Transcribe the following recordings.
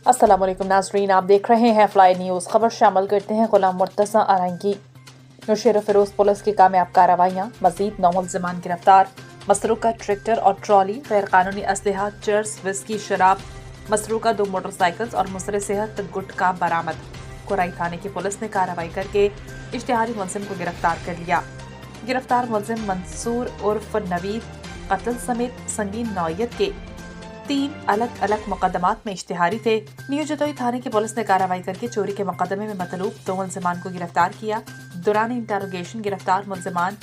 अस्सलाम वालेकुम नाज़रीन, आप देख रहे हैं फ्लाई न्यूज़। खबर शामिल करते हैं गुलाम मुर्तज़ा आरंगी। नौशेरा फिरोज पुलिस की कामयाब कार्रवाइयाँ, मज़ीद 9 मुल्ज़िमान गिरफ्तार। मसरूका ट्रैक्टर और ट्रॉली, गैर कानूनी असलहा, चर्स, विस्की, शराब, मसरूका 2 मोटरसाइकिल्स और मुसरे सेहत गुटखा बरामद। कुराई थाने की पुलिस ने कार्रवाई करके इश्तिहारी मुलजिम को गिरफ्तार कर लिया। गिरफ्तार मुलजिम मंसूर उर्फ नवीद कत्ल समेत संगीन नौयत के 3 अलग अलग मुकदमात में इश्तिहारी थे। न्यू जतोई थाने की पुलिस ने कार्रवाई करके चोरी के मुकदमे में मतलूब 2 मुलजिमान को गिरफ्तार किया। दौरान इंटरोगेशन गिरफ्तार मुलजिमान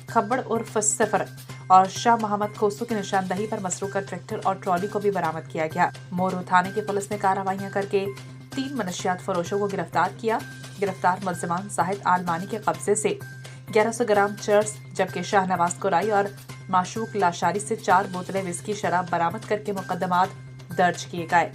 खब्बड़ उर्फ सिफर और शाह मोहम्मद खोसू की निशानदही पर मसरूका ट्रैक्टर और ट्रॉली को भी बरामद किया गया। मोरू थाने की पुलिस ने कार्रवाइयां करके 3 मनशियात फरोशों को गिरफ्तार किया। गिरफ्तार मुलजिमान साहिद आलमानी के कब्जे से 1100 ग्राम चर्स, जबकि शाहनवाज कुराई और माशूक लाशारी से 4 बोतलें विस्की शराब बरामद करके मुकदमात दर्ज किए गए।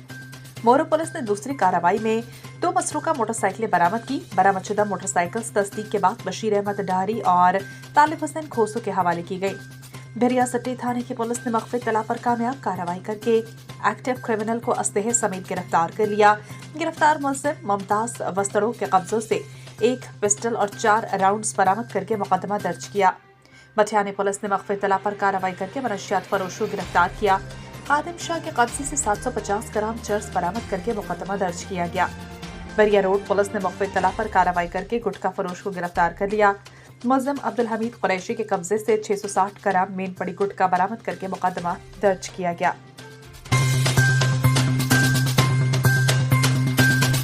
मोरू पुलिस ने दूसरी कार्रवाई में 2 मसरूका मोटरसाइकिलें बरामद की। बरामदशुदा मोटरसाइकिल्स तस्दीक के बाद बशीर अहमद डारी और तालिब हुसैन खोसू के हवाले की गई। भेरिया सट्टी थाने की पुलिस ने मख्फी तला पर कामयाब कार्रवाई करके एक्टिव क्रिमिनल को असलहे समेत गिरफ्तार कर लिया। गिरफ्तार मुलजिम मुमताज वस्तड़ों के कब्जों से 1 पिस्टल और 4 राउंड्स बरामद करके मुकदमा दर्ज किया। मठियानी पुलिस ने मख्फी तला पर कार्रवाई करके मनशियात फरोश को गिरफ्तार किया। खादिम शाह के कब्जे से 750 ग्राम चर्स बरामद करके मुकदमा दर्ज किया गया। बरिया रोड पुलिस ने मख्फी तला पर कार्रवाई करके गुटखा फरोश को गिरफ्तार कर लिया। मुलजिम अब्दुल हमीद कुरैशी के कब्जे से 660 ग्राम मेन पड़ी गुटखा बरामद करके मुकदमा दर्ज किया गया।